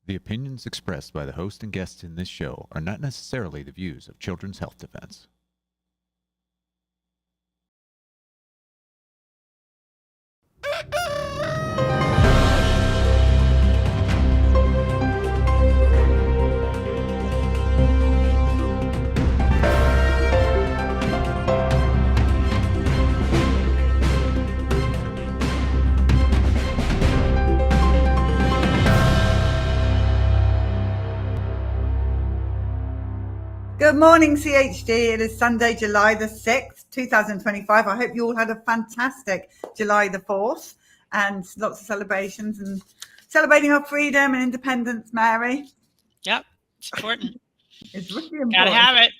The opinions expressed by the host and guests in this show are not necessarily the views of Children's Health Defense. Good morning, CHD. It is Sunday, July the 6th, 2025. I hope you all had a fantastic July the 4th and lots of celebrations and celebrating our freedom and independence, Mary. Yep, it's important. It's really important. Gotta have it.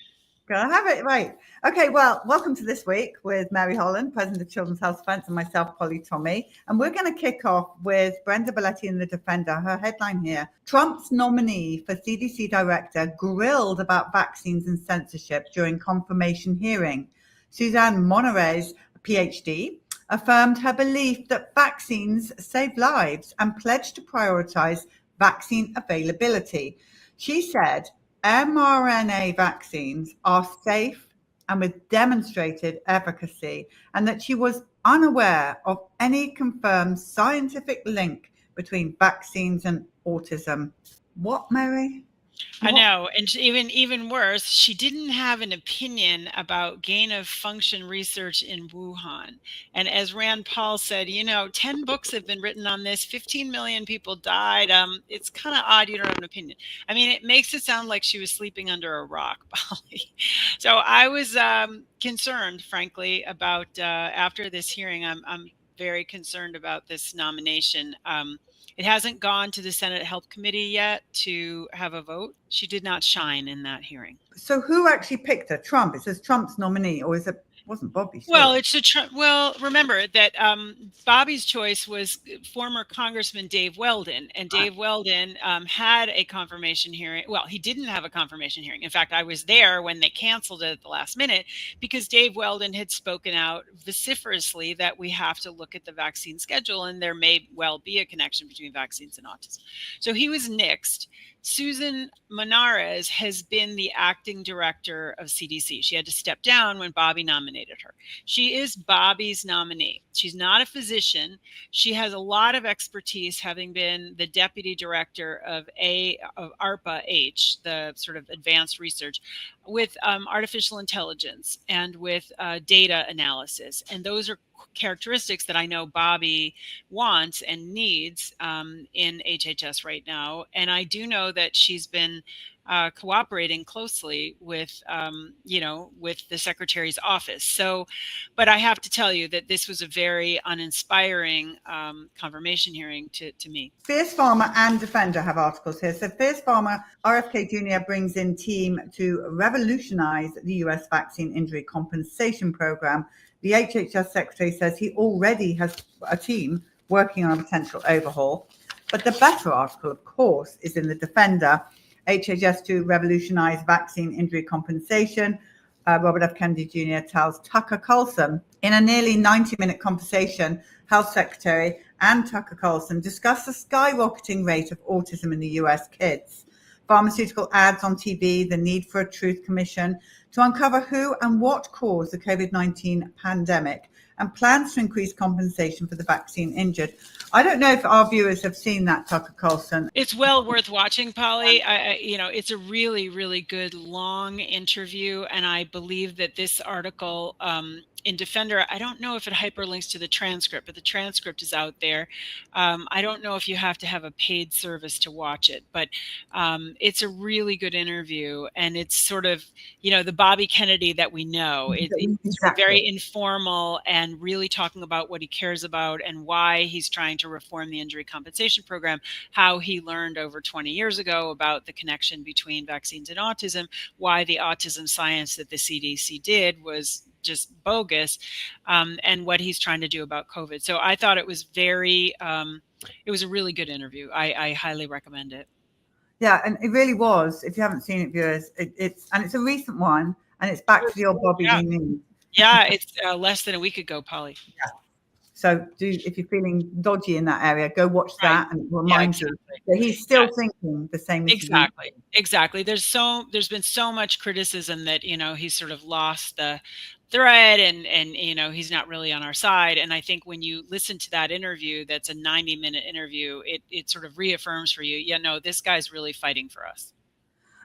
Gotta have it, right. Okay, well, welcome to This Week with Mary Holland, President of Children's Health Defense, and myself, Polly Tommey. And we're going to kick off with Brenda Belletti in The Defender. Her headline here: Trump's nominee for CDC director grilled about vaccines and censorship during confirmation hearing. Suzanne Monarez, PhD, affirmed her belief that vaccines save lives and pledged to prioritize vaccine availability. She said mRNA vaccines are safe and with demonstrated efficacy, and that she was unaware of any confirmed scientific link between vaccines and autism. What, Mary? I know, and even worse, she didn't have an opinion about gain of function research in Wuhan. And as Rand Paul said, 10 books have been written on this, 15 million people died. It's kind of odd you don't have an opinion. I mean, it makes it sound like she was sleeping under a rock, Polly. So I was concerned, frankly, about after this hearing. I'm very concerned about this nomination. It hasn't gone to the Senate Health Committee yet to have a vote. She did not shine in that hearing. So who actually picked her? Trump? It says Trump's nominee, or wasn't Bobby? Well, well, remember that Bobby's choice was former Congressman Dave Weldon, and Dave Weldon had a confirmation hearing. Well, he didn't have a confirmation hearing. In fact, I was there when they canceled it at the last minute because Dave Weldon had spoken out vociferously that we have to look at the vaccine schedule, and there may well be a connection between vaccines and autism. So he was nixed. Susan Monarez has been the acting director of CDC. She had to step down when Bobby nominated her. She is Bobby's nominee. She's not a physician. She has a lot of expertise, having been the deputy director of ARPA-H, the sort of advanced research, with artificial intelligence and with data analysis. And those are characteristics that I know Bobby wants and needs in HHS right now. And I do know that she's been cooperating closely with, with the secretary's office. So, but I have to tell you that this was a very uninspiring confirmation hearing to me. Fierce Farmer and Defender have articles here. So Fierce Farmer, RFK Jr. brings in team to revolutionize the US vaccine injury compensation program. The HHS secretary says he already has a team working on a potential overhaul. But the better article, of course, is in The Defender. HHS to revolutionize vaccine injury compensation. Robert F. Kennedy Jr. tells Tucker Carlson in a nearly 90-minute conversation, Health Secretary and Tucker Carlson discussed the skyrocketing rate of autism in the US kids. Pharmaceutical ads on TV, the need for a truth commission to uncover who and what caused the COVID-19 pandemic, and plans to increase compensation for the vaccine injured. I don't know if our viewers have seen that, Tucker Carlson. It's well worth watching, Polly. It's a really, really good long interview, and I believe that this article in Defender, I don't know if it hyperlinks to the transcript, but the transcript is out there. I don't know if you have to have a paid service to watch it, but it's a really good interview, and it's sort of, the Bobby Kennedy that we know. It's very informal and really talking about what he cares about and why he's trying to reform the injury compensation program, how he learned over 20 years ago about the connection between vaccines and autism, why the autism science that the CDC did was just bogus, and what he's trying to do about COVID. So I thought it was it was a really good interview. I highly recommend it. Yeah, and it really was. If you haven't seen it, viewers, it's a recent one, and it's back to the old Bobby we knew. Yeah, it's less than a week ago, Polly. Yeah. So if you're feeling dodgy in that area, go watch Right. that, and it reminds you that he's still thinking the same as you. Exactly. There's been so much criticism that, he's sort of lost the thread and he's not really on our side. And I think when you listen to that interview, that's a 90-minute interview, it sort of reaffirms for you, this guy's really fighting for us.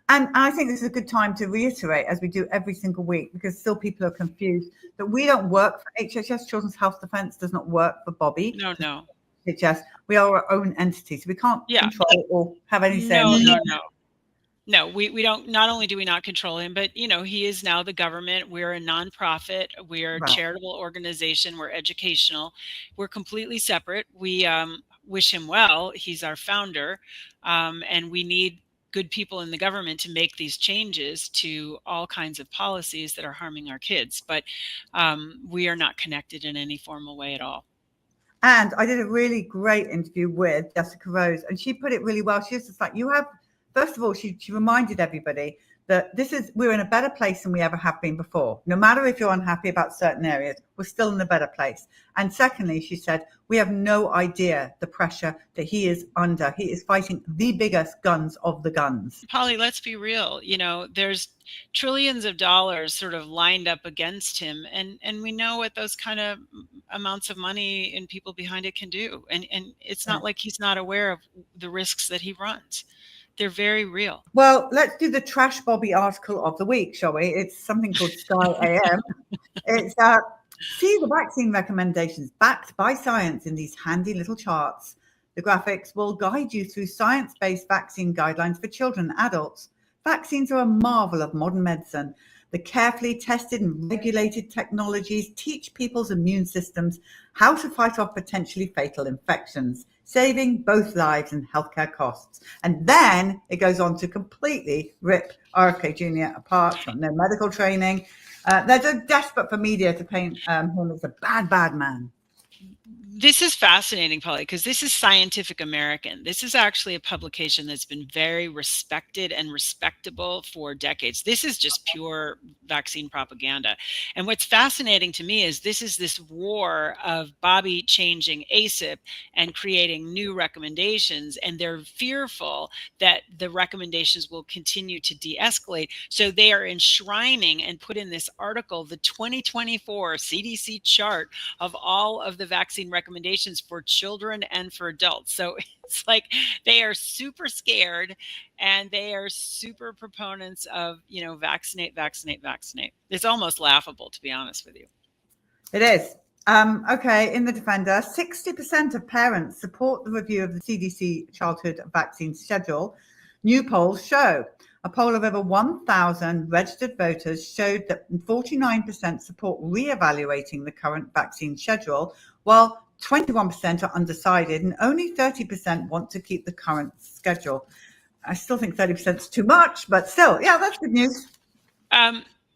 And I think this is a good time to reiterate, as we do every single week, because still people are confused, that we don't work for HHS. Children's Health Defence does not work for Bobby. No. HHS. We are our own entity, so we can't control or have any say. No, we don't. Not only do we not control him, but he is now the government. We're a nonprofit. We're a charitable organization. We're educational. We're completely separate. We wish him well. He's our founder, and we need good people in the government to make these changes to all kinds of policies that are harming our kids. But we are not connected in any formal way at all. And I did a really great interview with Jessica Rose, and she put it really well. She was just like, first of all, she reminded everybody that we're in a better place than we ever have been before. No matter if you're unhappy about certain areas, we're still in a better place. And secondly, she said, we have no idea the pressure that he is under. He is fighting the biggest guns of the guns. Polly, let's be real. There's trillions of dollars sort of lined up against him. And we know what those kind of amounts of money and people behind it can do. And it's not like he's not aware of the risks that he runs. They're very real. Well, let's do the Trash Bobby article of the week, shall we? It's something called Sky AM. It's see the vaccine recommendations backed by science in these handy little charts. The graphics will guide you through science-based vaccine guidelines for children and adults. Vaccines are a marvel of modern medicine. The carefully tested and regulated technologies teach people's immune systems how to fight off potentially fatal infections, saving both lives and healthcare costs. And then it goes on to completely rip RFK Jr. apart, no medical training. They're desperate for media to paint him as a bad man. This is fascinating, Polly, because this is Scientific American. This is actually a publication that's been very respected and respectable for decades. This is just pure vaccine propaganda. And what's fascinating to me is this war of Bobby changing ACIP and creating new recommendations. And they're fearful that the recommendations will continue to de-escalate. So they are enshrining and put in this article the 2024 CDC chart of all of the vaccine recommendations for children and for adults. So it's like they are super scared and they are super proponents of, vaccinate. It's almost laughable, to be honest with you. It is. Okay, in the Defender, 60% of parents support the review of the CDC childhood vaccine schedule. New polls show. A poll of over 1,000 registered voters showed that 49% support re-evaluating the current vaccine schedule, while 21% are undecided and only 30% want to keep the current schedule. I still think 30% is too much, but still, that's good news.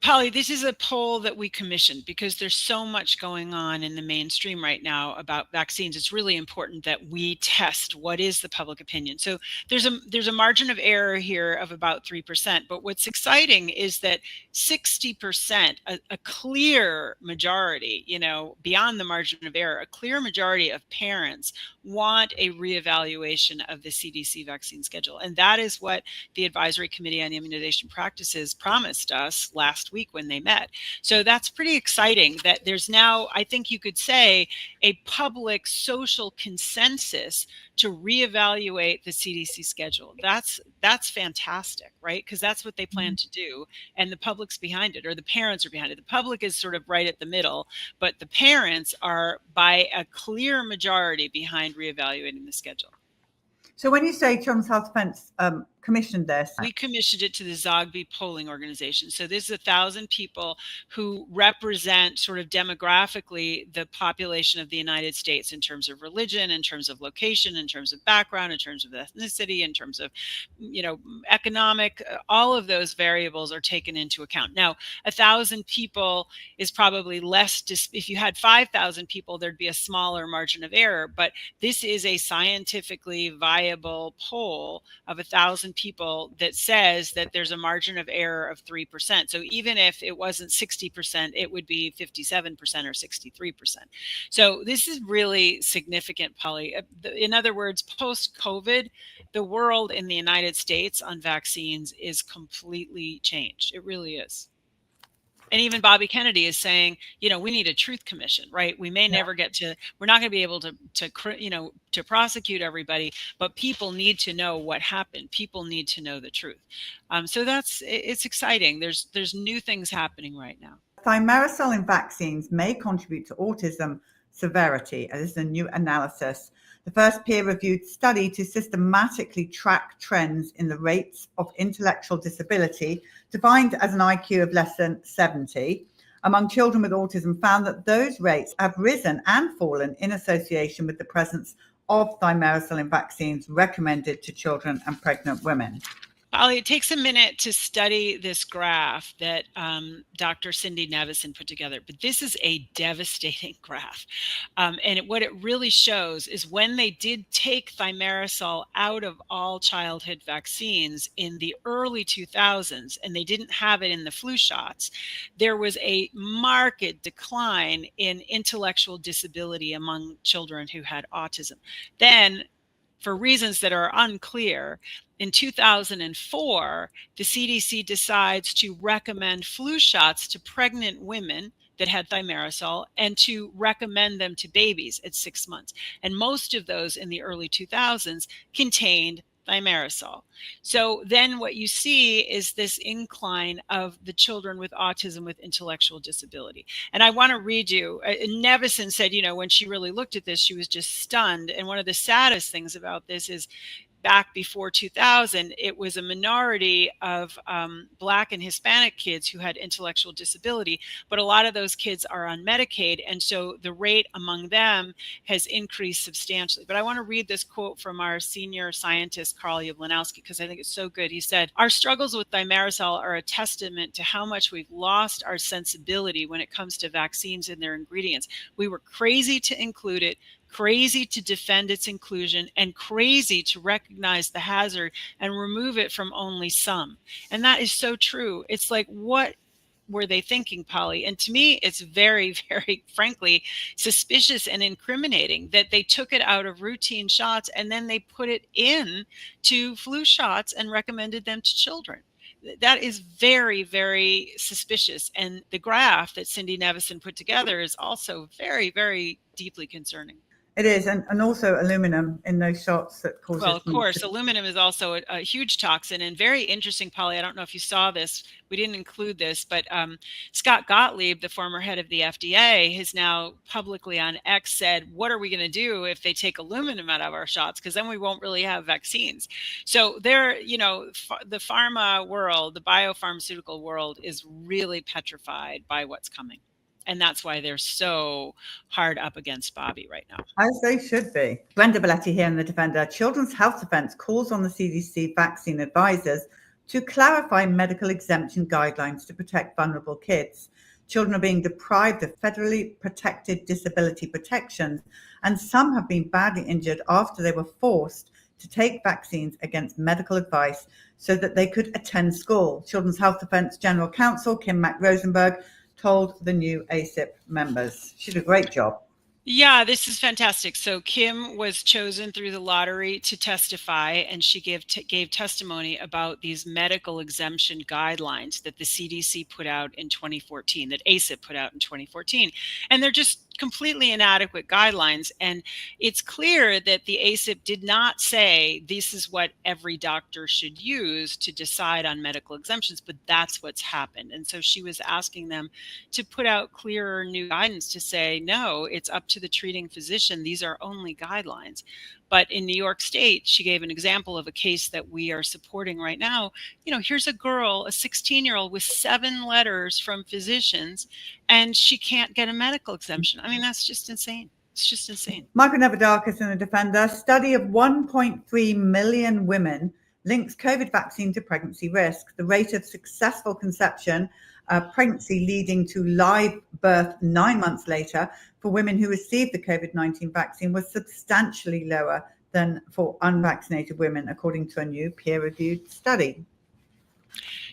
Polly, this is a poll that we commissioned because there's so much going on in the mainstream right now about vaccines. It's really important that we test what is the public opinion. So there's a margin of error here of about 3%. But what's exciting is that 60%, a clear majority, beyond the margin of error, a clear majority of parents want a reevaluation of the CDC vaccine schedule. And that is what the Advisory Committee on Immunization Practices promised us last week when they met. So that's pretty exciting that there's now, I think you could say, a public social consensus to reevaluate the CDC schedule. That's fantastic, right? Because that's what they plan to do. And the public's behind it, or the parents are behind it. The public is sort of right at the middle, but the parents are by a clear majority behind reevaluating the schedule. So when you say Children's Health Defence commissioned this? We commissioned it to the Zogby polling organization. So this is 1,000 people who represent sort of demographically the population of the United States in terms of religion, in terms of location, in terms of background, in terms of ethnicity, in terms of, economic, all of those variables are taken into account. Now, 1,000 people is probably less, if you had 5,000 people, there'd be a smaller margin of error, but this is a scientifically viable poll of 1,000 100,000 people that says that there's a margin of error of 3%. So even if it wasn't 60%, it would be 57% or 63%. So this is really significant, Polly. In other words, post-COVID, the world in the United States on vaccines is completely changed. It really is. And even Bobby Kennedy is saying, we need a truth commission, right? We may never get to, we're not going to be able to prosecute everybody, but people need to know what happened. People need to know the truth. So it's exciting. There's new things happening right now. Thimerosal in vaccines may contribute to autism severity. This is a new analysis. The first peer-reviewed study to systematically track trends in the rates of intellectual disability, defined as an IQ of less than 70, among children with autism, found that those rates have risen and fallen in association with the presence of thimerosal in vaccines recommended to children and pregnant women. Polly, it takes a minute to study this graph that Dr. Cindy Nevison put together, but this is a devastating graph. And what it really shows is when they did take thimerosal out of all childhood vaccines in the early 2000s, and they didn't have it in the flu shots, there was a marked decline in intellectual disability among children who had autism. Then, for reasons that are unclear, in 2004, the CDC decides to recommend flu shots to pregnant women that had thimerosal and to recommend them to babies at 6 months. And most of those in the early 2000s contained thimerosal. So then what you see is this incline of the children with autism with intellectual disability. And I want to read you, Nevison said, when she really looked at this, she was just stunned. And one of the saddest things about this is back before 2000, it was a minority of Black and Hispanic kids who had intellectual disability, but a lot of those kids are on Medicaid, and so the rate among them has increased substantially. But I want to read this quote from our senior scientist, Carl Jablanowski, because I think it's so good. He said, "Our struggles with thimerosal are a testament to how much we've lost our sensibility when it comes to vaccines and their ingredients. We were crazy to include it, crazy to defend its inclusion, and crazy to recognize the hazard and remove it from only some." And that is so true. It's like, what were they thinking, Polly? And to me, it's very, very frankly suspicious and incriminating that they took it out of routine shots and then they put it in to flu shots and recommended them to children. That is very, very suspicious. And the graph that Cindy Nevison put together is also very, very deeply concerning. It is, and also aluminum in those shots that causes. Well, of course, aluminum is also a huge toxin, and very interesting, Polly. I don't know if you saw this. We didn't include this, but Scott Gottlieb, the former head of the FDA, has now publicly on X said, "What are we going to do if they take aluminum out of our shots? Because then we won't really have vaccines." So the pharma world, the biopharmaceutical world, is really petrified by what's coming. And that's why they're so hard up against Bobby right now. As they should be. Brenda Belletti here in The Defender. Children's Health Defense calls on the CDC vaccine advisors to clarify medical exemption guidelines to protect vulnerable kids. Children are being deprived of federally protected disability protections, and some have been badly injured after they were forced to take vaccines against medical advice so that they could attend school. Children's Health Defense General Counsel Kim Mack-Rosenberg told the new ACIP members. She did a great job. Yeah, this is fantastic. So Kim was chosen through the lottery to testify, and she gave testimony about these medical exemption guidelines that the CDC put out in 2014, that ACIP put out in 2014. And they're just completely inadequate guidelines. And it's clear that the ACIP did not say this is what every doctor should use to decide on medical exemptions, but that's what's happened. And so she was asking them to put out clearer new guidance to say, no, it's up to the treating physician. These are only guidelines. But in New York State, she gave an example of a case that we are supporting right now. Here's a girl, a 16-year-old with 7 letters from physicians, and she can't get a medical exemption. I mean, that's just insane. It's just insane. Michael Nevadakis in The Defender. Study of 1.3 million women links COVID vaccine to pregnancy risk. The rate of successful conception, pregnancy leading to live birth 9 months later for women who received the COVID-19 vaccine was substantially lower than for unvaccinated women, according to a new peer-reviewed study.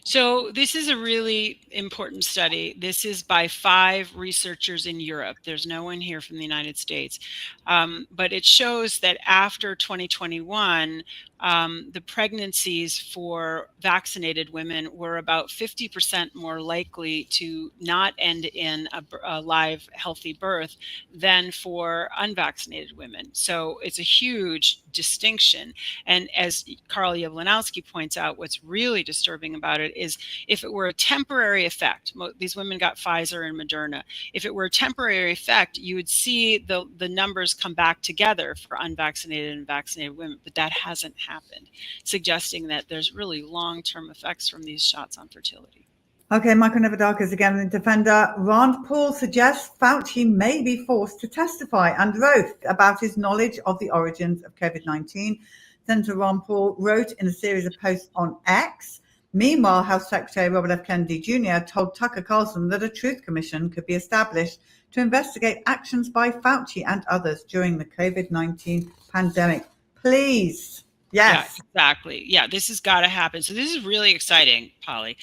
So this is a really important study. This is by 5 researchers in Europe. There's no one here from the United States. But it shows that after 2021, the pregnancies for vaccinated women were about 50% more likely to not end in a live, healthy birth than for unvaccinated women. So it's a huge distinction. And as Karl Jablanowski points out, what's really disturbing about it is if it were a temporary effect, these women got Pfizer and Moderna. If it were a temporary effect, you would see the numbers come back together for unvaccinated and vaccinated women, but that hasn't happened, suggesting that there's really long-term effects from these shots on fertility. Okay, Michael Nevadakis again, the defender. Rand Paul suggests Fauci may be forced to testify under oath about his knowledge of the origins of COVID-19. Senator Rand Paul wrote in a series of posts on X. Meanwhile, Health Secretary Robert F. Kennedy Jr. told Tucker Carlson that a truth commission could be established to investigate actions by Fauci and others during the COVID-19 pandemic. Please. Yes. Yeah, exactly. Yeah, this has got to happen. So this is really exciting, Polly.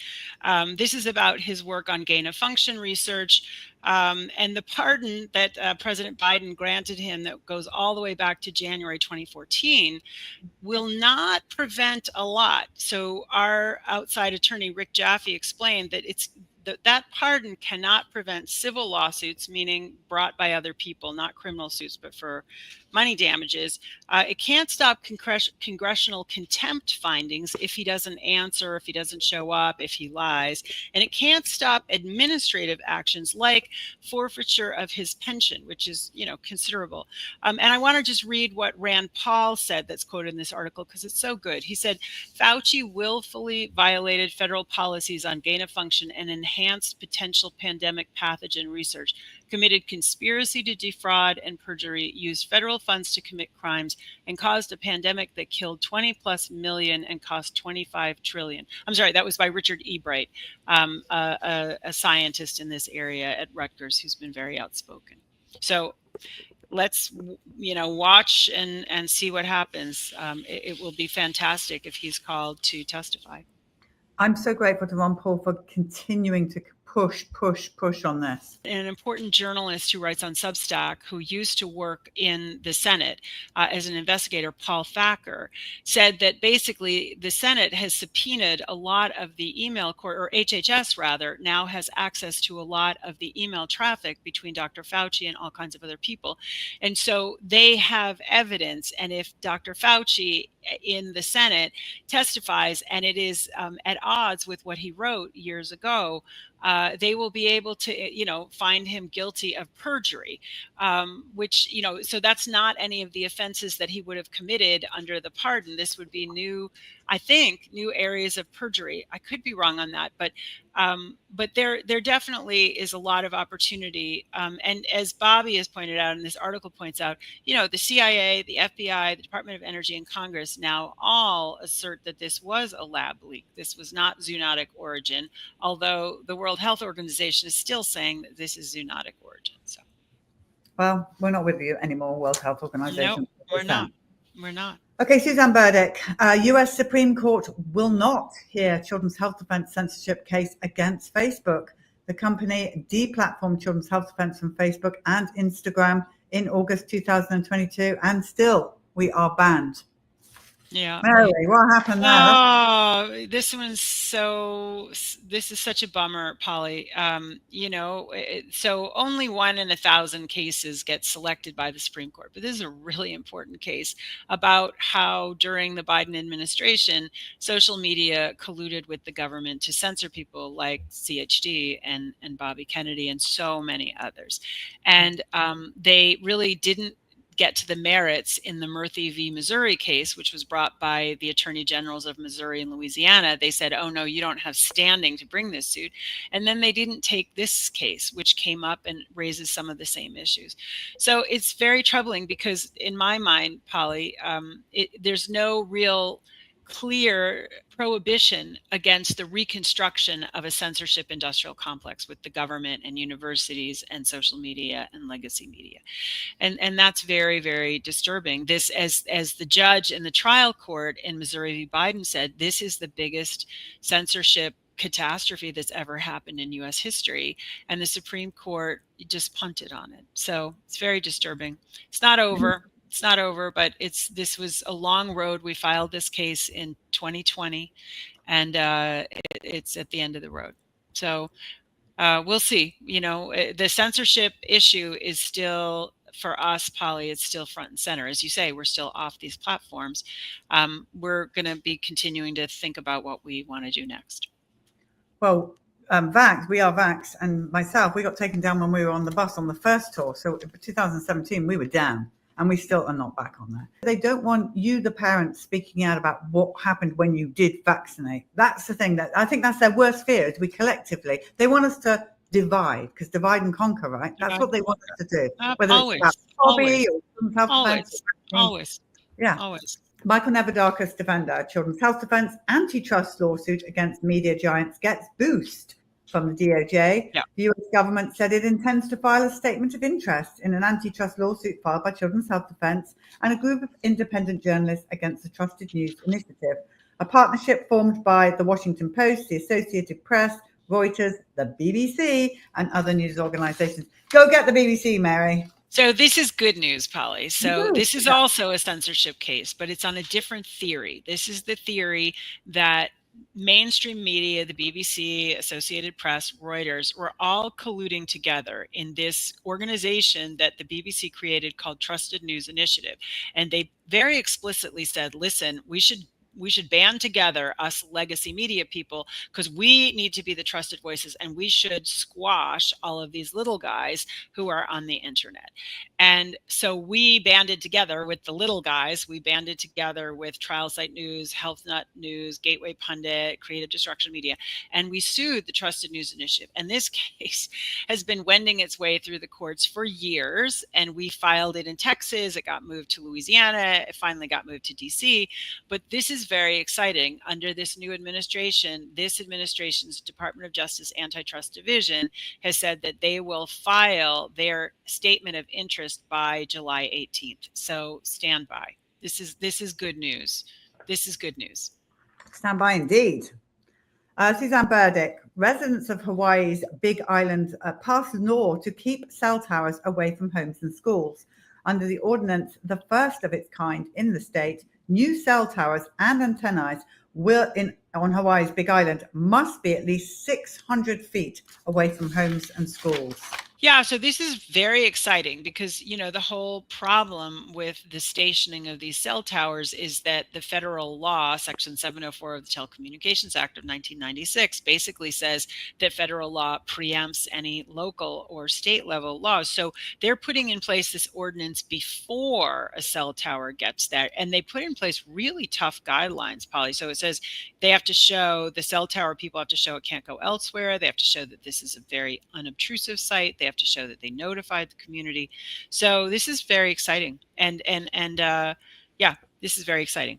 This is about his work on gain of function research. And the pardon that President Biden granted him that goes all the way back to January 2014 will not prevent a lot. So our outside attorney, Rick Jaffe, explained that that pardon cannot prevent civil lawsuits, meaning brought by other people, not criminal suits, but for money damages. It can't stop congressional contempt findings if he doesn't answer, if he doesn't show up, if he lies. And it can't stop administrative actions like forfeiture of his pension, which is, considerable. And I want to just read what Rand Paul said that's quoted in this article because it's so good. He said, Fauci willfully violated federal policies on gain of function and enhanced potential pandemic pathogen research, committed conspiracy to defraud and perjury, used federal funds to commit crimes, and caused a pandemic that killed 20+ million and cost 25 trillion. I'm sorry, that was by Richard Ebright, a scientist in this area at Rutgers who's been very outspoken. So let's, watch and see what happens. It will be fantastic if he's called to testify. I'm so grateful to Ron Paul for continuing to push on this. An important journalist who writes on Substack, who used to work in the Senate as an investigator, Paul Thacker, said that basically the Senate has subpoenaed a lot of the email court, or HHS rather, now has access to a lot of the email traffic between Dr. Fauci and all kinds of other people. And so they have evidence. And if Dr. Fauci in the Senate testifies and it is at odds with what he wrote years ago, they will be able to, find him guilty of perjury, which, so that's not any of the offenses that he would have committed under the pardon. This would be new areas of perjury. I could be wrong on that, but there definitely is a lot of opportunity. And as Bobby has pointed out, and this article points out, the CIA, the FBI, the Department of Energy, and Congress now all assert that this was a lab leak. This was not zoonotic origin, although the World Health Organization is still saying that this is zoonotic origin. So, well, we're not with you anymore, World Health Organization. No, we're not. Okay, Suzanne Burdick, U.S. Supreme Court will not hear Children's Health Defense censorship case against Facebook. The company deplatformed Children's Health Defense from Facebook and Instagram in August 2022, and still we are banned. Yeah. Mary, what happened there? Oh, this is such a bummer, Polly. So only 1 in 1,000 cases get selected by the Supreme Court. But this is a really important case about how during the Biden administration, social media colluded with the government to censor people like CHD and Bobby Kennedy and so many others. And they really didn't get to the merits in the Murthy v. Missouri case, which was brought by the attorney generals of Missouri and Louisiana. They said, oh, no, you don't have standing to bring this suit. And then they didn't take this case, which came up and raises some of the same issues. So it's very troubling because in my mind, Polly, there's no real clear prohibition against the reconstruction of a censorship industrial complex with the government and universities and social media and legacy media. And that's very, very disturbing. This, as the judge in the trial court in Missouri v. Biden said, this is the biggest censorship catastrophe that's ever happened in U.S. history, and the Supreme Court just punted on it. So it's very disturbing. It's not over. It's not over, but this was a long road. We filed this case in 2020, and it's at the end of the road. So we'll see. You know, the censorship issue is still, for us, Polly, it's still front and center. As you say, we're still off these platforms. We're going to be continuing to think about what we want to do next. Well, we are Vax, and myself, we got taken down when we were on the bus on the first tour. So in 2017, we were down, and we still are not back on there. They don't want you, the parents, speaking out about what happened when you did vaccinate. That's the thing that I think that's their worst fear, is we collectively, they want us to divide, because divide and conquer, right? That's what they want us to do. Whether Always, it's about hobby or always. Yeah. Always. Michael Nevadakis, defender, Children's Health Defense antitrust lawsuit against media giants gets boost from the DOJ. Yeah. The US government said it intends to file a statement of interest in an antitrust lawsuit filed by Children's Health Defense and a group of independent journalists against the Trusted News Initiative, a partnership formed by the Washington Post, the Associated Press, Reuters, the BBC, and other news organizations. Go get the BBC, Mary. So this is good news, Polly. So this is also a censorship case, but it's on a different theory. This is the theory that mainstream media, the BBC, Associated Press, Reuters, were all colluding together in this organization that the BBC created called Trusted News Initiative. And they very explicitly said, listen, we should band together, us legacy media people, because we need to be the trusted voices, and we should squash all of these little guys who are on the internet. And so we banded together with the little guys. We banded together with Trial Site News, Health Nut News, Gateway Pundit, Creative Destruction Media, and we sued the Trusted News Initiative. And this case has been wending its way through the courts for years, and we filed it in Texas. It got moved to Louisiana. It finally got moved to DC. But this is very exciting. Under this new administration, this administration's Department of Justice Antitrust Division has said that they will file their statement of interest by July 18th. So stand by. This is good news. This is good news. Stand by indeed. Suzanne Burdick, residents of Hawaii's Big Island passed law to keep cell towers away from homes and schools. Under the ordinance, the first of its kind in the state, new cell towers and antennae on Hawaii's Big Island must be at least 600 feet away from homes and schools. Yeah, so this is very exciting because, you know, the whole problem with the stationing of these cell towers is that the federal law, Section 704 of the Telecommunications Act of 1996, basically says that federal law preempts any local or state level laws. So they're putting in place this ordinance before a cell tower gets there. And they put in place really tough guidelines, Polly. So it says they have to show, the cell tower people have to show it can't go elsewhere. They have to show that this is a very unobtrusive site. They have to show that they notified the community. So this is very exciting. And yeah, this is very exciting.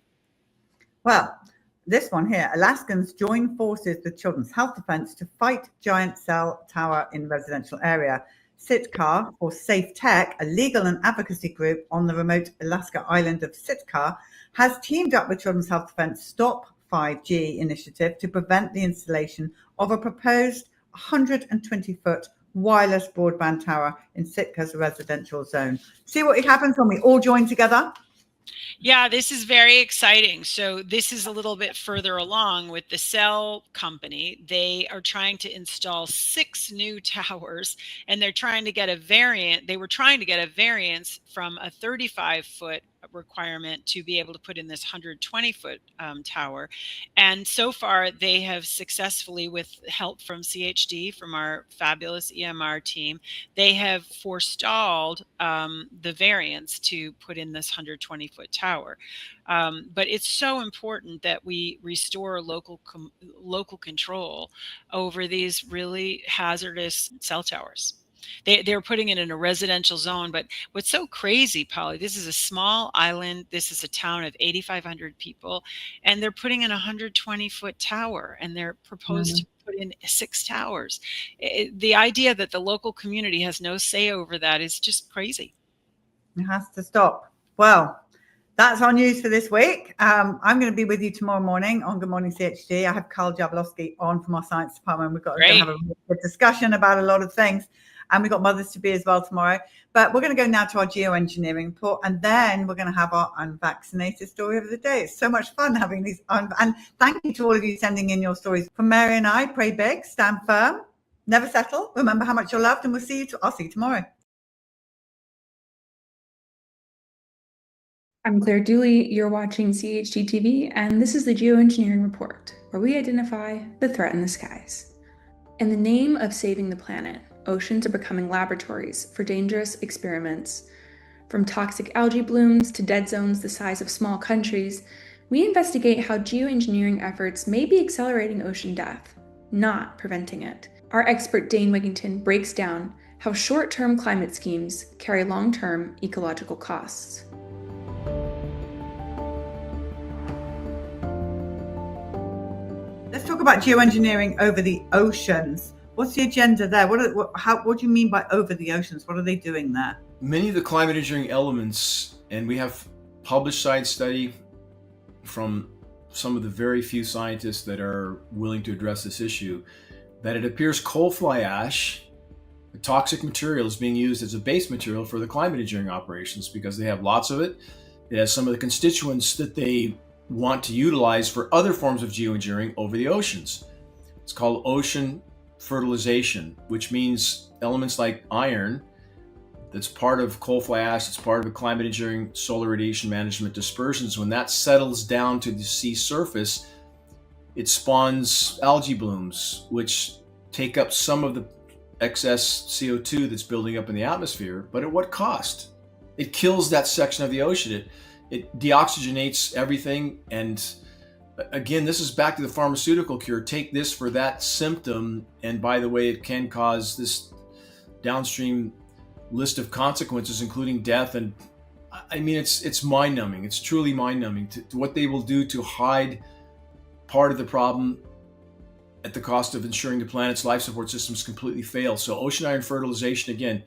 Well, this one here, Alaskans join forces with Children's Health Defense to fight giant cell tower in residential area. Sitka, or Safe Tech, a legal and advocacy group on the remote Alaska island of Sitka, has teamed up with Children's Health Defense Stop 5G initiative to prevent the installation of a proposed 120-foot wireless broadband tower in Sitka's residential zone. See what happens when we all join together? Yeah, this is very exciting. So this is a little bit further along with the cell company. They are trying to install 6 new towers, and they're trying to get a variant. They were trying to get a variance from a 35-foot requirement to be able to put in this 120-foot tower. And so far, they have successfully, with help from CHD, from our fabulous EMR team, they have forestalled the variance to put in this 120-foot tower. But it's so important that we restore local control over these really hazardous cell towers. They're putting it in a residential zone. But what's so crazy, Polly, this is a small island. This is a town of 8,500 people, and they're putting in a 120-foot tower, and they're proposed to put in 6 towers. The idea that the local community has no say over that is just crazy. It has to stop. Well, that's our news for this week. I'm going to be with you tomorrow morning on Good Morning CHD. I have Carl Jablowski on from our science department. We're going to have a good discussion about a lot of things. And we've got Mothers to Be as well tomorrow. But we're going to go now to our geoengineering report. And then we're going to have our unvaccinated story of the day. It's so much fun having these. And thank you to all of you sending in your stories. From Mary and I, pray big, stand firm, never settle. Remember how much you're loved. And I'll see you tomorrow. I'm Claire Dooley, you're watching CHD TV, and this is the Geoengineering Report, where we identify the threat in the skies. In the name of saving the planet, oceans are becoming laboratories for dangerous experiments. From toxic algae blooms to dead zones the size of small countries, we investigate how geoengineering efforts may be accelerating ocean death, not preventing it. Our expert Dane Wingington breaks down how short-term climate schemes carry long-term ecological costs. Let's talk about geoengineering over the oceans. What's the agenda there? What do you mean by over the oceans? What are they doing there? Many of the climate engineering elements, and we have published science study from some of the very few scientists that are willing to address this issue, that it appears coal fly ash, a toxic material, is being used as a base material for the climate engineering operations because they have lots of it. It has some of the constituents that they want to utilize for other forms of geoengineering over the oceans. It's called ocean fertilization, which means elements like iron, that's part of coal fly ash, it's part of the climate engineering solar radiation management dispersions. When that settles down to the sea surface, it spawns algae blooms, which take up some of the excess CO2 that's building up in the atmosphere. But at what cost? It kills that section of the ocean. It deoxygenates everything. And again, this is back to the pharmaceutical cure. Take this for that symptom. And by the way, it can cause this downstream list of consequences, including death. And I mean, it's mind-numbing. It's truly mind-numbing to what they will do to hide part of the problem at the cost of ensuring the planet's life support systems completely fail. So ocean iron fertilization, again,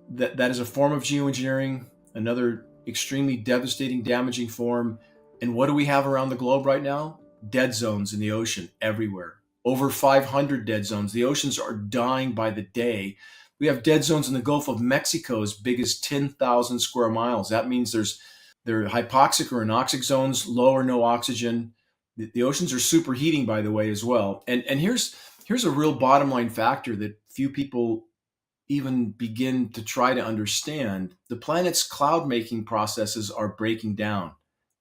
that is a form of geoengineering, another extremely devastating, damaging form. And what do we have around the globe right now? Dead zones in the ocean everywhere. Over 500 dead zones. The oceans are dying by the day. We have dead zones in the Gulf of Mexico as big as 10,000 square miles. That means there are hypoxic or anoxic zones, low or no oxygen. The oceans are superheating, by the way, as well. And here's a real bottom line factor that few people even begin to try to understand. The planet's cloud making processes are breaking down,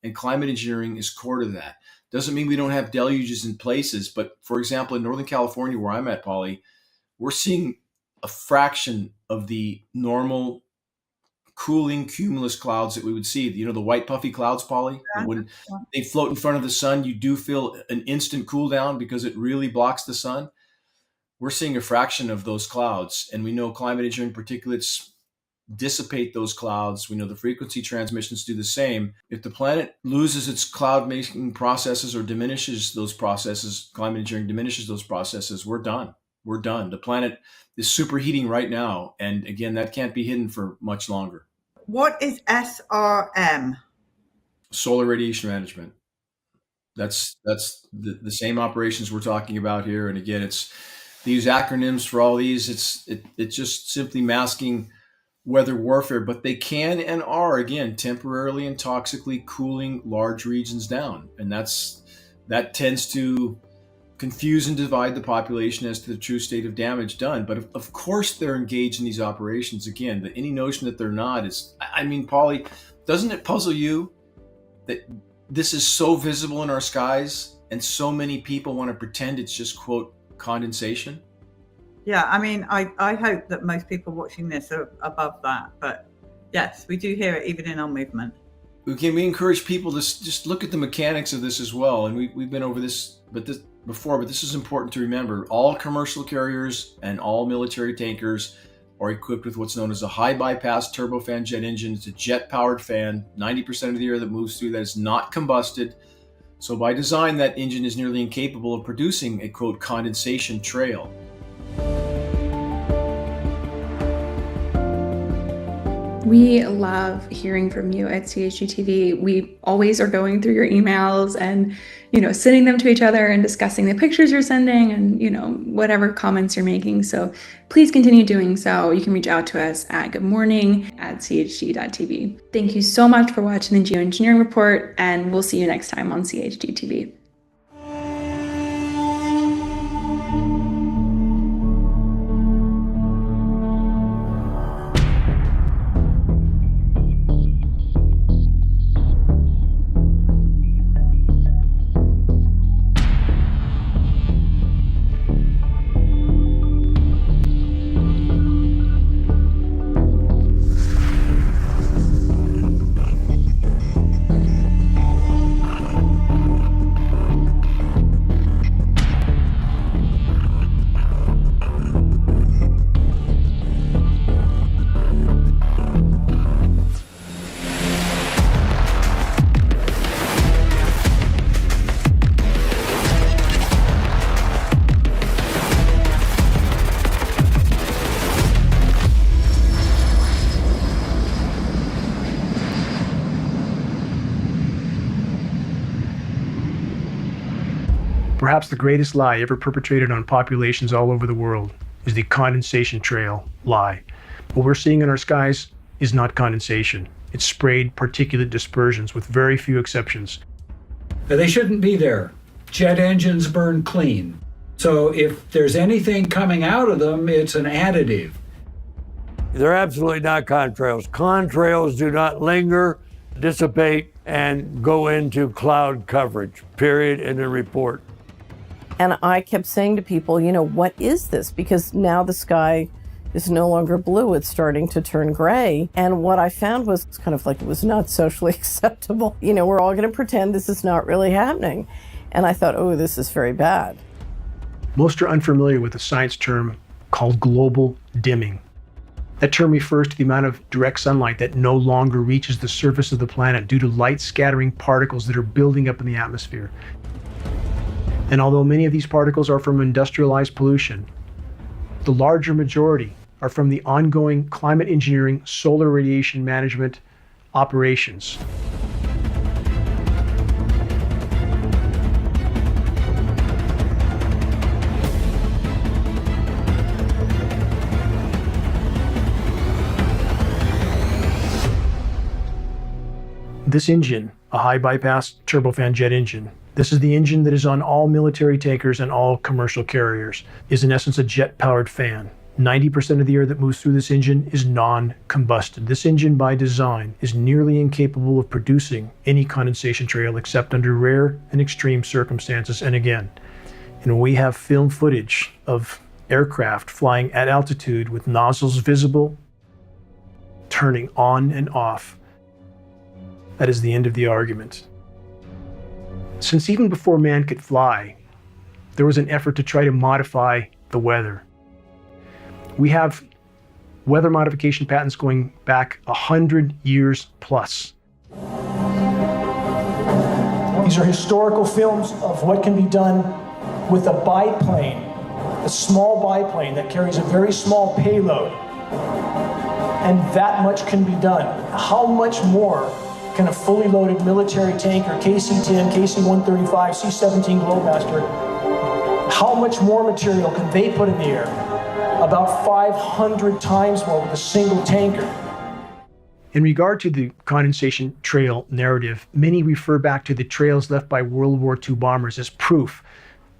and climate engineering is core to that. Doesn't mean we don't have deluges in places, but for example, in Northern California, where I'm at, Polly, we're seeing a fraction of the normal cooling cumulus clouds that we would see. You know, the white puffy clouds, Polly, when they float in front of the sun, you do feel an instant cool down because it really blocks the sun. We're seeing a fraction of those clouds, and we know climate engineering particulates dissipate those clouds. We know the frequency transmissions do the same. If the planet loses its cloud making processes or diminishes those processes, climate engineering diminishes those processes, we're done. We're done. The planet is superheating right now. And again, that can't be hidden for much longer. What is SRM? Solar radiation management. That's the same operations we're talking about here. And again, they use acronyms for all these. It's just simply masking weather warfare, but they can and are, again, temporarily and toxically cooling large regions down. And that tends to confuse and divide the population as to the true state of damage done. But of course they're engaged in these operations. Again, any notion that they're not is, I mean, Polly, doesn't it puzzle you that this is so visible in our skies and so many people want to pretend it's just, quote, condensation? Yeah, I mean, I hope that most people watching this are above that. But yes, we do hear it even in our movement. We encourage people to just look at the mechanics of this as well. And we've been over this before, but this is important to remember. All commercial carriers and all military tankers are equipped with what's known as a high bypass turbofan jet engine. It's a jet-powered fan. 90% of the air that moves through that is not combusted. So by design, that engine is nearly incapable of producing a, quote, condensation trail. We love hearing from you at CHGTV. We always are going through your emails and, sending them to each other and discussing the pictures you're sending and, whatever comments you're making. So please continue doing so. You can reach out to us at goodmorning@chg.tv. Thank you so much for watching the Geoengineering Report, and we'll see you next time on CHGTV. Perhaps the greatest lie ever perpetrated on populations all over the world is the condensation trail lie. What we're seeing in our skies is not condensation. It's sprayed particulate dispersions with very few exceptions. They shouldn't be there. Jet engines burn clean. So if there's anything coming out of them, it's an additive. They're absolutely not contrails. Contrails do not linger, dissipate, and go into cloud coverage, period, in the report. And I kept saying to people, what is this? Because now the sky is no longer blue, it's starting to turn gray. And what I found was kind of like it was not socially acceptable. We're all going to pretend this is not really happening. And I thought, oh, this is very bad. Most are unfamiliar with a science term called global dimming. That term refers to the amount of direct sunlight that no longer reaches the surface of the planet due to light scattering particles that are building up in the atmosphere. And although many of these particles are from industrialized pollution, the larger majority are from the ongoing climate engineering solar radiation management operations. This engine, a high bypass turbofan jet engine, this is the engine that is on all military tankers and all commercial carriers, is in essence a jet-powered fan. 90% of the air that moves through this engine is non-combusted. This engine by design is nearly incapable of producing any condensation trail except under rare and extreme circumstances. And again, we have film footage of aircraft flying at altitude with nozzles visible, turning on and off. That is the end of the argument. Since even before man could fly, there was an effort to try to modify the weather. We have weather modification patents going back 100 years plus. These are historical films of what can be done with a biplane, a small biplane that carries a very small payload. And that much can be done. How much more can a fully loaded military tanker, KC-10, KC-135, C-17 Globemaster, how much more material can they put in the air? About 500 times more with a single tanker. In regard to the condensation trail narrative, many refer back to the trails left by World War II bombers as proof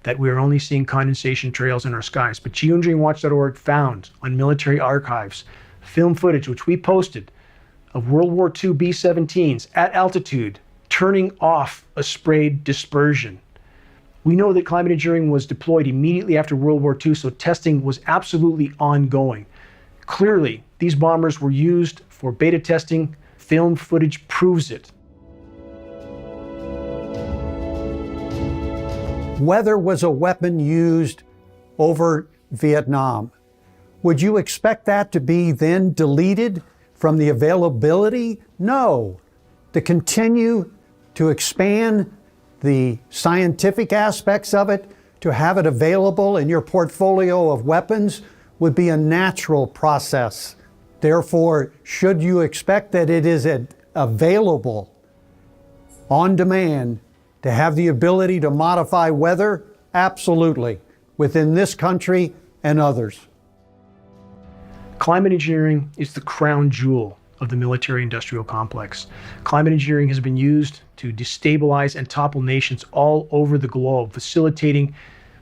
that we are only seeing condensation trails in our skies. But geoengineeringwatch.org found on military archives film footage, which we posted, of World War II B-17s at altitude turning off a sprayed dispersion. We know that climate engineering was deployed immediately after World War II, so testing was absolutely ongoing. Clearly, these bombers were used for beta testing. Film footage proves it. Weather was a weapon used over Vietnam. Would you expect that to be then deleted from the availability? No. To continue to expand the scientific aspects of it, to have it available in your portfolio of weapons would be a natural process. Therefore, should you expect that it is available on demand to have the ability to modify weather? Absolutely, within this country and others. Climate engineering is the crown jewel of the military-industrial complex. Climate engineering has been used to destabilize and topple nations all over the globe, facilitating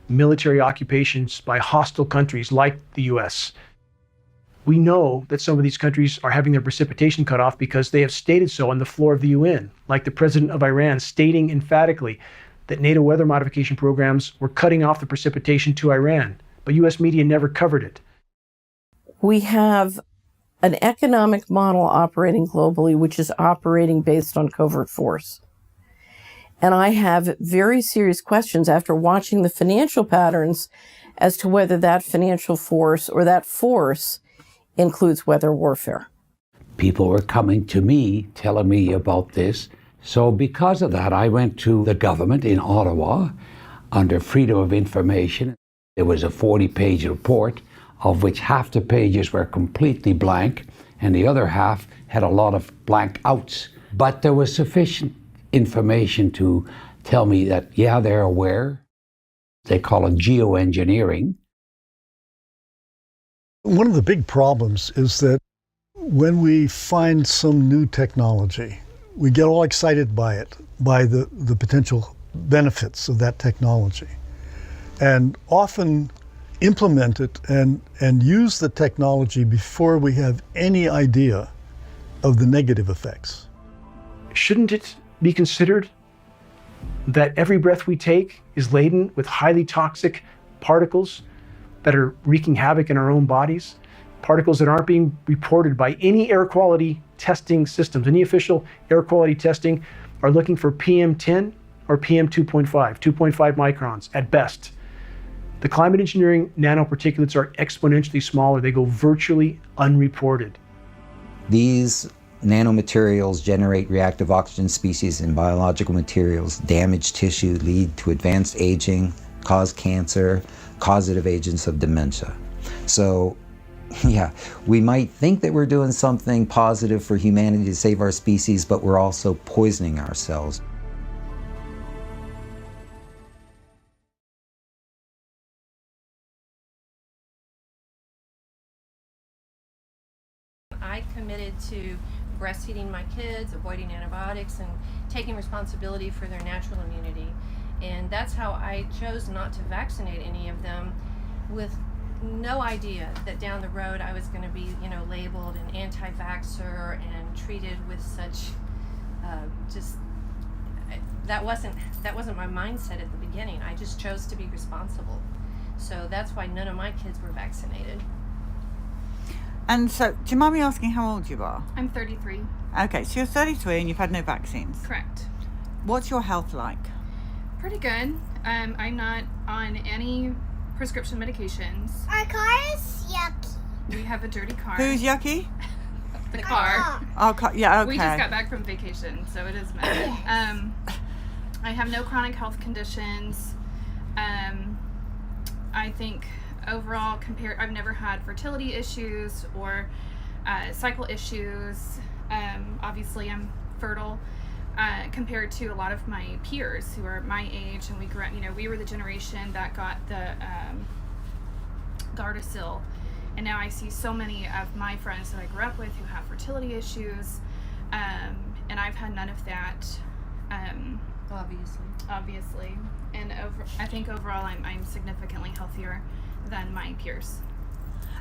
military occupations by hostile countries like the US. We know that some of these countries are having their precipitation cut off because they have stated so on the floor of the UN, like the president of Iran stating emphatically that NATO weather modification programs were cutting off the precipitation to Iran, but US media never covered it. We have an economic model operating globally, which is operating based on covert force. And I have very serious questions after watching the financial patterns as to whether that financial force or that force includes weather warfare. People were coming to me, telling me about this. So because of that, I went to the government in Ottawa under Freedom of Information. There was a 40-page report, of which half the pages were completely blank, and the other half had a lot of blank outs. But there was sufficient information to tell me that, yeah, they're aware. They call it geoengineering. One of the big problems is that when we find some new technology, we get all excited by it, by the potential benefits of that technology, and often implement it and use the technology before we have any idea of the negative effects. Shouldn't it be considered that every breath we take is laden with highly toxic particles that are wreaking havoc in our own bodies? Particles that aren't being reported by any air quality testing systems. Any official air quality testing are looking for PM10 or PM2.5, 2.5 microns at best. The climate engineering nanoparticulates are exponentially smaller. They go virtually unreported. These nanomaterials generate reactive oxygen species in biological materials, damage tissue, lead to advanced aging, cause cancer, causative agents of dementia. So, yeah, we might think that we're doing something positive for humanity to save our species, but we're also poisoning ourselves. I committed to breastfeeding my kids, avoiding antibiotics, and taking responsibility for their natural immunity. And that's how I chose not to vaccinate any of them, with no idea that down the road I was going to be, labeled an anti-vaxxer and treated with such that wasn't my mindset at the beginning. I just chose to be responsible. So that's why none of my kids were vaccinated. And so, do you mind me asking how old you are? I'm 33. Okay, so you're 33 and you've had no vaccines. Correct. What's your health like? Pretty good. I'm not on any prescription medications. Our car is yucky. We have a dirty car. Who's yucky? The car. Oh, yeah, okay. We just got back from vacation, so it is messy. I have no chronic health conditions. I think overall, I've never had fertility issues or cycle issues. Obviously, I'm fertile compared to a lot of my peers who are my age, and we grew up. We were the generation that got the Gardasil, and now I see so many of my friends that I grew up with who have fertility issues, and I've had none of that. Obviously, and I think overall, I'm significantly healthier than my peers.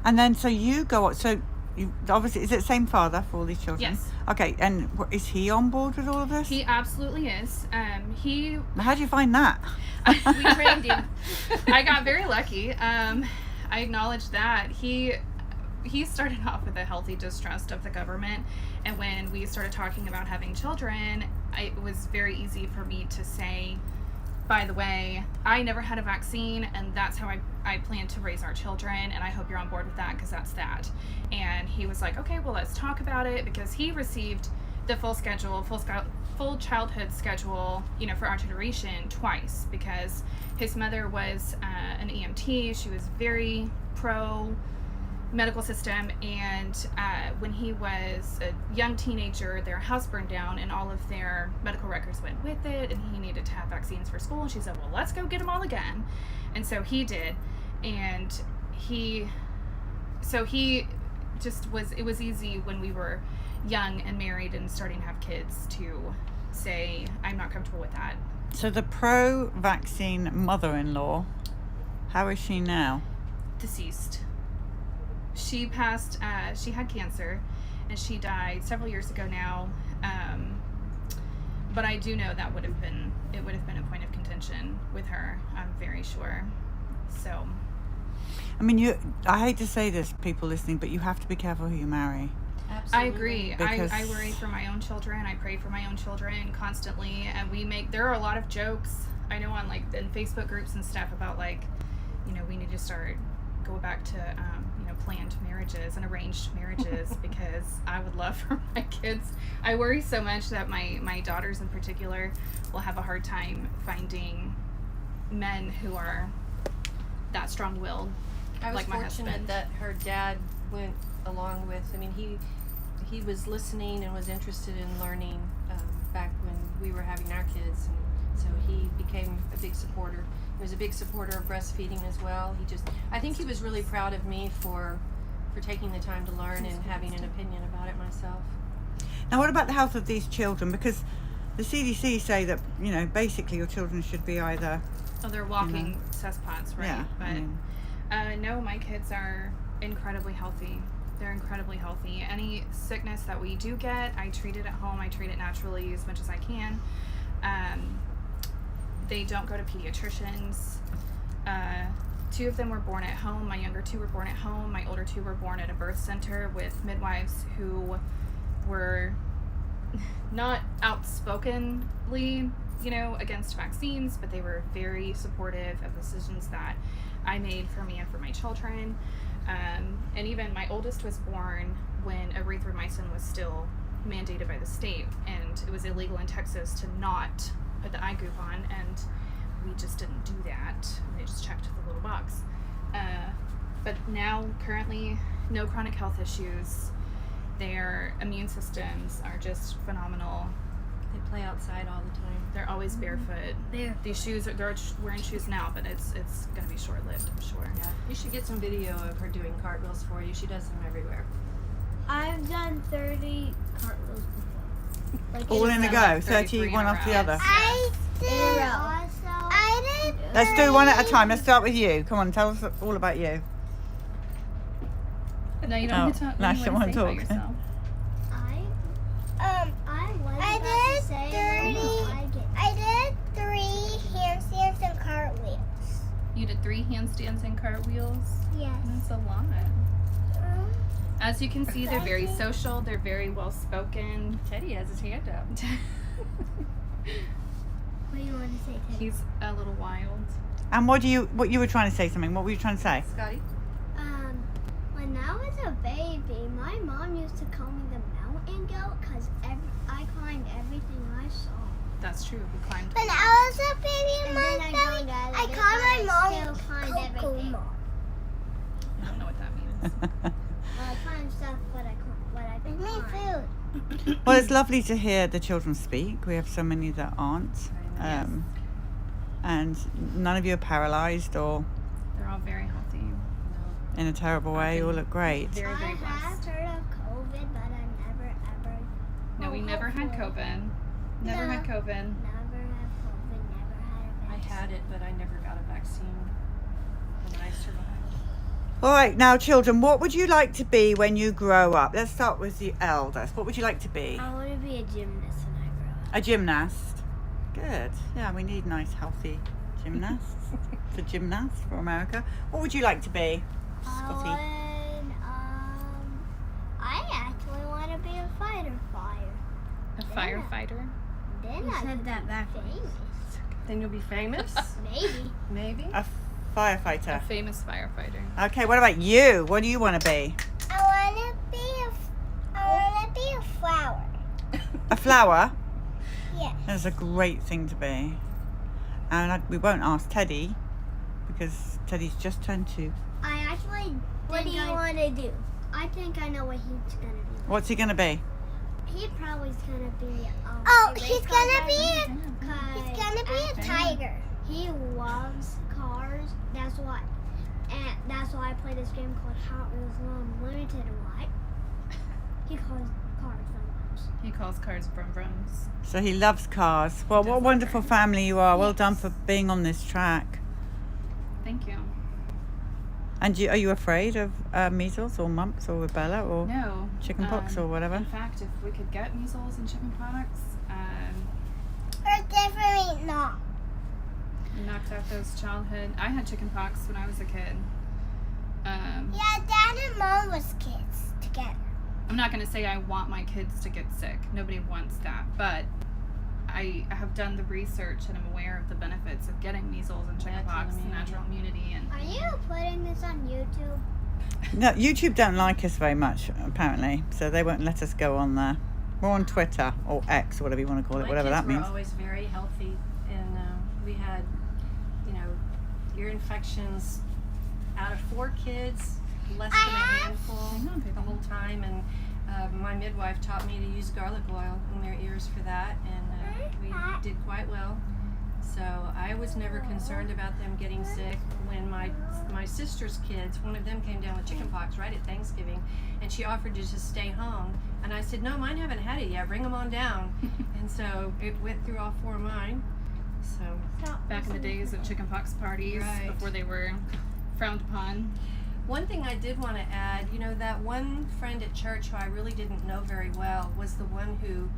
And then, so you go. So you obviously, is it the same father for all these children? Yes. Okay, and is he on board with all of this? He absolutely is. How do you find that? We trained him. I got very lucky. I acknowledge that he started off with a healthy distrust of the government, and when we started talking about having children, it was very easy for me to say, by the way, I never had a vaccine, and that's how I plan to raise our children, and I hope you're on board with that, because that's that. And he was like, okay, well, let's talk about it, because he received the full childhood schedule, you know, for our generation twice, because his mother was an EMT. She was very pro medical system, and when he was a young teenager, their house burned down and all of their medical records went with it, and he needed to have vaccines for school, and she said, well, let's go get them all again. And so he did, and he just was, it was easy when we were young and married and starting to have kids to say, I'm not comfortable with that. So the pro-vaccine mother-in-law, how is she now? Deceased. She passed, she had cancer, and she died several years ago now. But I do know that it would have been a point of contention with her, I'm very sure. So. I mean, I hate to say this, people listening, but you have to be careful who you marry. Absolutely. I agree. I worry for my own children. I pray for my own children constantly, and there are a lot of jokes I know on in Facebook groups and stuff about we need to go back to planned marriages and arranged marriages because I would love for my kids. I worry so much that my daughters in particular will have a hard time finding men who are that strong-willed. I was like my fortunate husband. that her dad went along with. I mean, he was listening and was interested in learning back when we were having our kids, and so he became a big supporter. He was a big supporter of breastfeeding as well. I think he was really proud of me for taking the time to learn and having an opinion about it myself. Now, what about the health of these children? Because the CDC say that basically your children should be either. Oh, they're walking cesspots, right? Yeah, But no, my kids are incredibly healthy. They're incredibly healthy. Any sickness that we do get, I treat it at home. I treat it naturally as much as I can. They don't go to pediatricians. 2 of them were born at home. My younger 2 were born at home. My older 2 were born at a birth center with midwives who were not outspokenly, against vaccines, but they were very supportive of decisions that I made for me and for my children. And even my oldest was born when erythromycin was still mandated by the state, and it was illegal in Texas to not put the eye group on, and we just didn't do that. They just checked the little box. But now, currently, no chronic health issues. Their immune systems are just phenomenal. They play outside all the time. They're always barefoot. These shoes, they're wearing shoes now, but it's going to be short-lived, I'm sure. Yeah. You should get some video of her doing cartwheels for you. She does them everywhere. I've done 30 cartwheels before. All in a go, 30 one after the other. I did also. I did. Let's do one at a time. Let's start with you. Come on, tell us all about you. No, you don't talk. No, she don't want to talk. I did 3 handstands and cartwheels. You did 3 handstands and cartwheels? Yes. That's a lot. As you can see, they're very social. They're very well spoken. Teddy has his hand up. What do you want to say, Teddy? He's a little wild. And what you were trying to say something? What were you trying to say? Scotty? When I was a baby, my mom used to call me the mountain goat because I climbed everything I saw. That's true. We climbed. When I was a baby, I called my mom Coco Mom. I don't know what that means. I climbed stuff, but I can climb. Food. Well, it's lovely to hear the children speak. We have so many that aren't. Yes. And none of you are paralyzed or They're all very healthy. in a terrible way. You all look great. Very, very I blessed. have heard of COVID, but I never ever. No, we never had COVID. Never had COVID. Never had COVID. Never had a I vaccine. had it, but I never got a vaccine. And I survived. All right, now children, what would you like to be when you grow up? Let's start with the eldest. What would you like to be? I want to be a gymnast when I grow up. A gymnast. Good. Yeah, we need nice, healthy gymnasts. for America. What would you like to be, Scotty? I actually want to be a fighter. A firefighter? Then I said that backwards. Then you'll be famous. Maybe. A firefighter. A famous firefighter. Okay, what about you? What do you want to be? I want to be a flower. A flower? Yes. That's a great thing to be. And we won't ask Teddy because Teddy's just turned 2. What do you want to do? I think I know what he's going to be. What's he going to be? He probably is going to be he's going to be a tiger. He loves cars. That's why I play this game called Hot Wheels Unlimited a lot. He calls cars vrums. He calls cars vrums. So he loves cars. Well, what a wonderful family you are. Well done for being on this track. Thank you. And are you afraid of measles or mumps or rubella or No. chickenpox or whatever? In fact, if we could get measles and chickenpox, Or definitely not. knocked out those childhood. I had chickenpox when I was a kid. Yeah, Dad and Mom was kids together. I'm not going to say I want my kids to get sick. Nobody wants that. But I have done the research and I'm aware of the benefits of getting measles and chickenpox, natural immunity. And Are you putting this on YouTube? No, YouTube don't like us very much, apparently, so they won't let us go on there. We're on Twitter or X or whatever you want to call it, whatever that means. My kids were always very healthy, and we had, ear infections out of 4 kids, less than a handful the whole time, and my midwife taught me to use garlic oil in their ears for that, and we did quite well. So I was never concerned about them getting sick. When my sister's kids, one of them came down with chickenpox right at Thanksgiving, and she offered to just stay home. And I said, no, mine haven't had it yet. Bring them on down. And so it went through all 4 of mine. So back in the days of chickenpox parties, before they were frowned upon. One thing I did want to add, that one friend at church who I really didn't know very well was the one who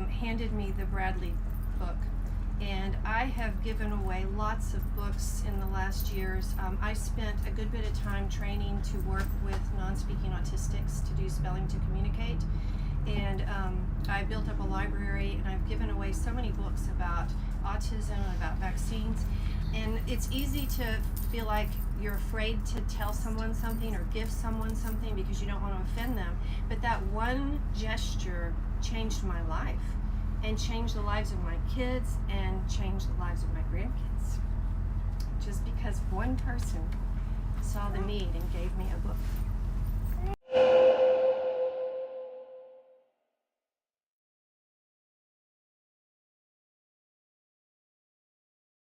handed me the Bradley book. And I have given away lots of books in the last years. I spent a good bit of time training to work with non-speaking autistics to do spelling to communicate. And I built up a library, and I've given away so many books about autism and about vaccines. And it's easy to feel like you're afraid to tell someone something or give someone something because you don't want to offend them. But that one gesture changed my life, and changed the lives of my kids, and changed the lives of my grandkids. Just because one person saw the need and gave me a book.